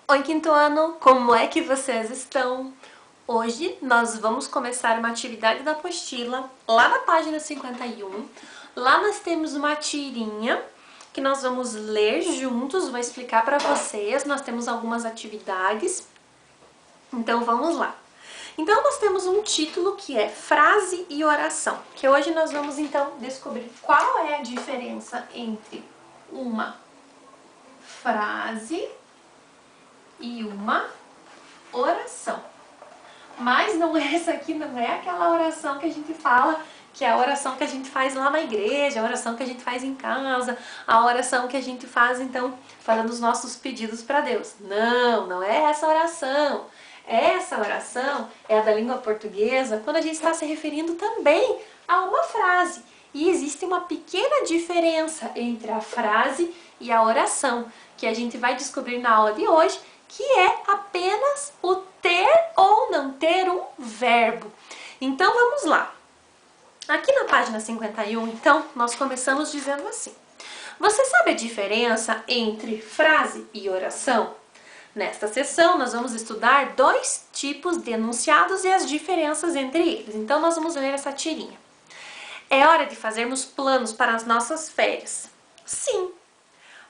Oi, quinto ano, como é que vocês estão? Hoje nós vamos começar uma atividade da apostila lá na página 51. Lá nós temos uma tirinha que nós vamos ler juntos, vou explicar para vocês. Nós temos algumas atividades, então vamos lá. Então nós temos um título que é frase e oração, que hoje nós vamos então descobrir qual é a diferença entre uma frase e uma oração. Mas não é essa aqui, não é aquela oração que a gente fala, que é a oração que a gente faz lá na igreja, a oração que a gente faz em casa, a oração que a gente faz, então, fazendo os nossos pedidos para Deus. Não, não é essa oração. Essa oração é a da língua portuguesa, quando a gente está se referindo também a uma frase. E existe uma pequena diferença entre a frase e a oração, que a gente vai descobrir na aula de hoje, que é apenas o ter ou não ter um verbo. Então vamos lá. Aqui na página 51, então, nós começamos dizendo assim: você sabe a diferença entre frase e oração? Nesta sessão, nós vamos estudar dois tipos de enunciados e as diferenças entre eles. Então, nós vamos ler essa tirinha. É hora de fazermos planos para as nossas férias. Sim.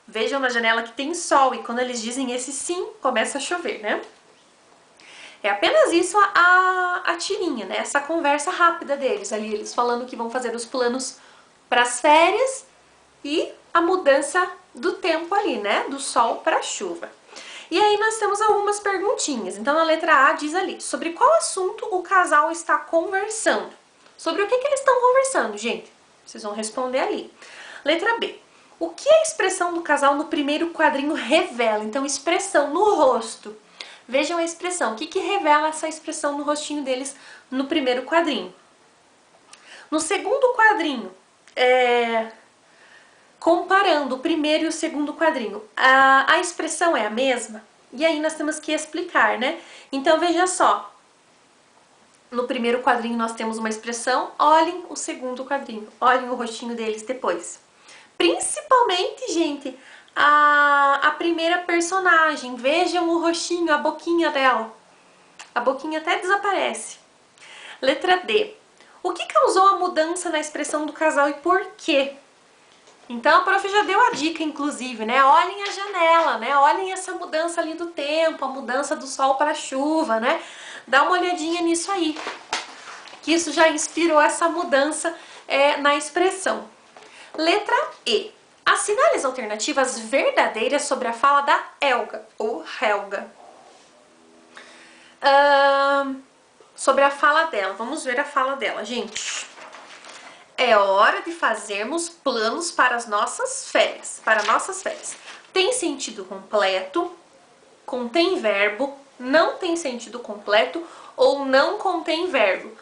Vejam na janela que tem sol e quando eles dizem esse sim, começa a chover, né? É apenas isso a tirinha, né? Essa conversa rápida deles ali, eles falando que vão fazer os planos para as férias e a mudança do tempo ali, né? Do sol para a chuva. E aí nós temos algumas perguntinhas. Então, na letra A diz ali, sobre qual assunto o casal está conversando? Sobre o que eles estão conversando, gente? Vocês vão responder ali. Letra B. O que a expressão do casal no primeiro quadrinho revela? Então, expressão no rosto. Vejam a expressão. O que revela essa expressão no rostinho deles no primeiro quadrinho? No segundo quadrinho, comparando o primeiro e o segundo quadrinho, a expressão é a mesma? E aí nós temos que explicar, né? Então, veja só. No primeiro quadrinho nós temos uma expressão, olhem o segundo quadrinho, olhem o rostinho deles depois. Principalmente, gente, a primeira personagem, vejam o rostinho, a boquinha dela. A boquinha até desaparece. Letra D. O que causou a mudança na expressão do casal e por quê? Então a prof já deu a dica, inclusive, né? Olhem a janela, né? Olhem essa mudança ali do tempo, a mudança do sol para a chuva, né? Dá uma olhadinha nisso aí, que isso já inspirou essa mudança na expressão. Letra E. Assinale as alternativas verdadeiras sobre a fala da Elga, ou Helga. Sobre a fala dela. Vamos ver a fala dela, gente. É hora de fazermos planos para as nossas férias. Tem sentido completo, contém verbo, não tem sentido completo ou não contém verbo.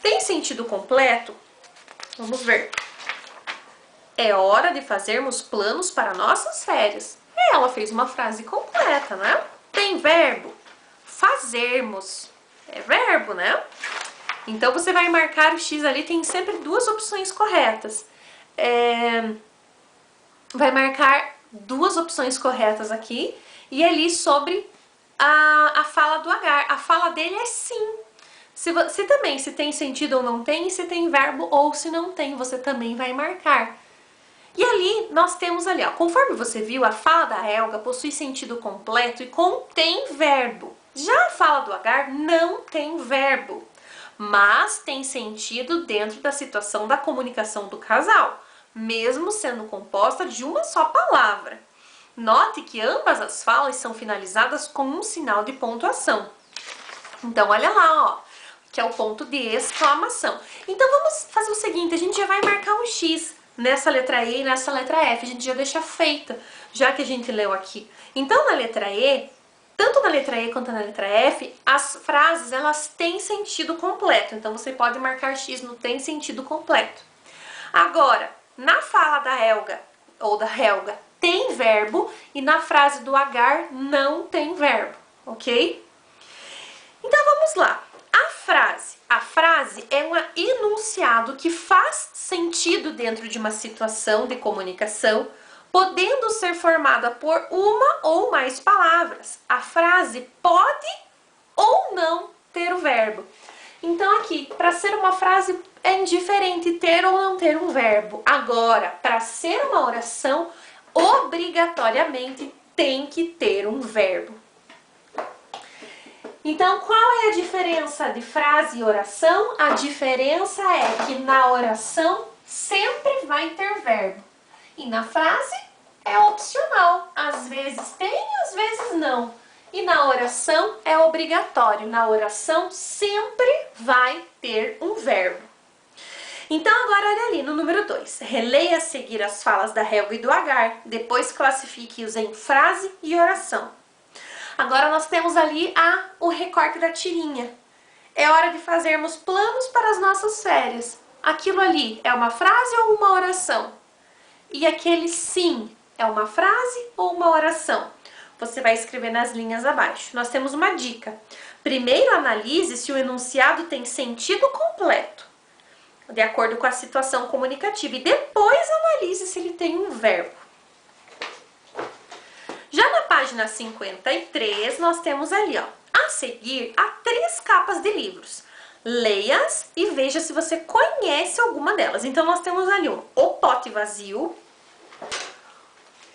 Tem sentido completo? Vamos ver. É hora de fazermos planos para nossas férias. Ela fez uma frase completa, né? Tem verbo? Fazermos. É verbo, né? Então, você vai marcar o X ali, tem sempre duas opções corretas. Vai marcar duas opções corretas aqui e ali sobre a fala do Agar. A fala dele é sim. Se tem sentido ou não tem, se tem verbo ou se não tem, você também vai marcar. E ali, nós temos ali, ó, conforme você viu, a fala da Helga possui sentido completo e contém verbo. Já a fala do Agar não tem verbo, mas tem sentido dentro da situação da comunicação do casal, mesmo sendo composta de uma só palavra. Note que ambas as falas são finalizadas com um sinal de pontuação. Então, olha lá, ó, que é o ponto de exclamação. Então, vamos fazer o seguinte, a gente já vai marcar um X nessa letra E e nessa letra F, a gente já deixa feita, já que a gente leu aqui. Então, na letra E, tanto na letra E quanto na letra F, as frases, elas têm sentido completo. Então, você pode marcar X no tem sentido completo. Agora, na fala da Helga, ou da Helga, tem verbo e na frase do Agar não tem verbo, ok? Então, vamos lá. A frase é um enunciado que faz sentido dentro de uma situação de comunicação, podendo ser formada por uma ou mais palavras. A frase pode ou não ter o verbo. Então aqui, para ser uma frase é indiferente ter ou não ter um verbo. Agora, para ser uma oração, obrigatoriamente tem que ter um verbo. Então, qual é a diferença de frase e oração? A diferença é que na oração sempre vai ter verbo. E na frase é opcional. Às vezes tem, às vezes não. E na oração é obrigatório. Na oração sempre vai ter um verbo. Então agora olha ali no número 2. Releia a seguir as falas da Helga e do Agar. Depois classifique-os em frase e oração. Agora nós temos ali o recorte da tirinha. É hora de fazermos planos para as nossas férias. Aquilo ali é uma frase ou uma oração? E aquele sim é uma frase ou uma oração? Você vai escrever nas linhas abaixo. Nós temos uma dica. Primeiro analise se o enunciado tem sentido completo, de acordo com a situação comunicativa. E depois analise se ele tem um verbo. Já na página 53, nós temos ali, ó, a seguir, há 3 capas de livros. Leia-as e veja se você conhece alguma delas. Então, nós temos ali O Pote Vazio,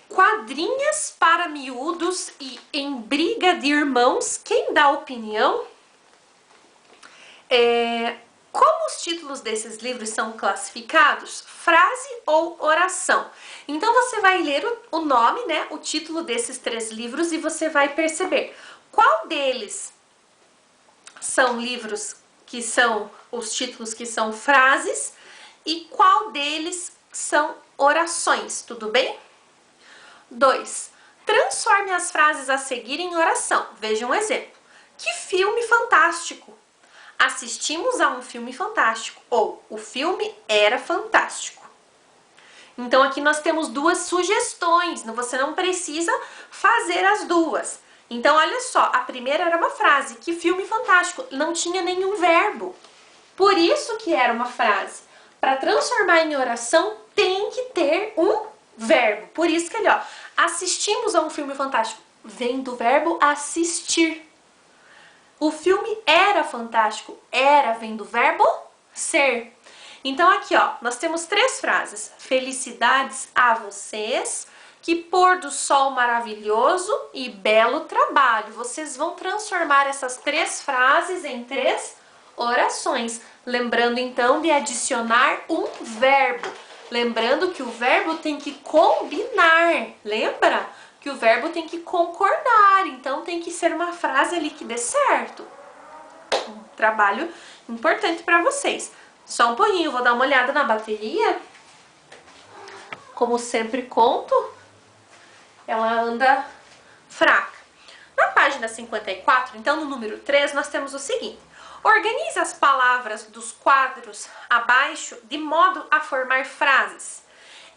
Quadrinhas para Miúdos e Em Briga de Irmãos, Quem Dá Opinião? Como os títulos desses livros são classificados? Frase ou oração? Então você vai ler o nome, né, o título desses 3 livros e você vai perceber qual deles são livros que são os títulos que são frases e qual deles são orações, tudo bem? 2. Transforme as frases a seguir em oração. Veja um exemplo. Que filme fantástico! Assistimos a um filme fantástico. Ou, o filme era fantástico. Então, aqui nós temos 2 sugestões. Você não precisa fazer as 2. Então, olha só. A primeira era uma frase. Que filme fantástico. Não tinha nenhum verbo. Por isso que era uma frase. Para transformar em oração, tem que ter um verbo. Por isso que ele, ó. Assistimos a um filme fantástico. Vem do verbo assistir. O filme era fantástico. Era vem do verbo ser. Então aqui, ó, nós temos 3 frases. Felicidades a vocês, que pôr do sol maravilhoso e belo trabalho. Vocês vão transformar essas 3 frases em 3 orações. Lembrando então de adicionar um verbo. Lembrando que o verbo tem que combinar. Lembra? Que o verbo tem que concordar, então tem que ser uma frase ali que dê certo. Um trabalho importante para vocês. Só um pouquinho, vou dar uma olhada na bateria. Como sempre conto, ela anda fraca. Na página 54, então no número 3, nós temos o seguinte. Organize as palavras dos quadros abaixo de modo a formar frases.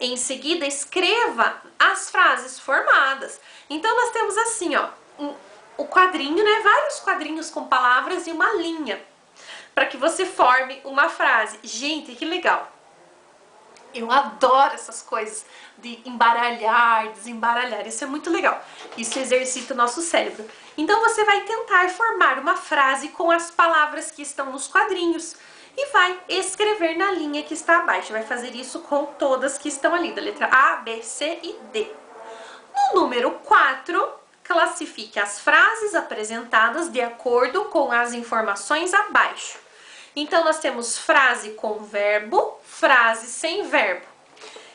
Em seguida, escreva as frases formadas. Então, nós temos assim, ó, o quadrinho, né? Vários quadrinhos com palavras e uma linha. Para que você forme uma frase. Gente, que legal! Eu adoro essas coisas de embaralhar, desembaralhar. Isso é muito legal. Isso exercita o nosso cérebro. Então, você vai tentar formar uma frase com as palavras que estão nos quadrinhos. E vai escrever na linha que está abaixo. Vai fazer isso com todas que estão ali, da letra A, B, C e D. No número 4, classifique as frases apresentadas de acordo com as informações abaixo. Então, nós temos frase com verbo, frase sem verbo.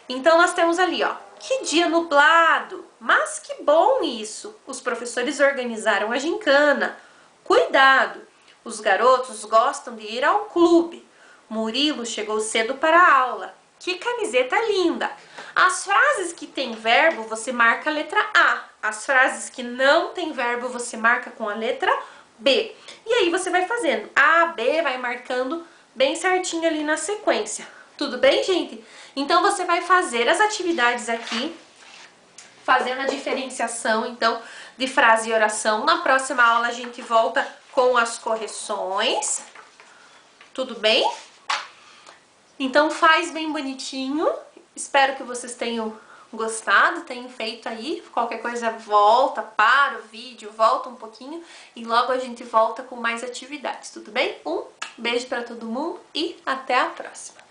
Então, nós temos ali, ó, que dia nublado, mas que bom isso. Os professores organizaram a gincana. Cuidado. Os garotos gostam de ir ao clube. Murilo chegou cedo para a aula. Que camiseta linda! As frases que têm verbo, você marca a letra A. As frases que não têm verbo, você marca com a letra B. E aí você vai fazendo A, B, vai marcando bem certinho ali na sequência. Tudo bem, gente? Então, você vai fazer as atividades aqui, fazendo a diferenciação, então, de frase e oração. Na próxima aula, a gente volta com as correções, tudo bem? Então faz bem bonitinho, espero que vocês tenham gostado, tenham feito aí. Qualquer coisa volta, para o vídeo, volta um pouquinho e logo a gente volta com mais atividades, tudo bem? Um beijo para todo mundo e até a próxima!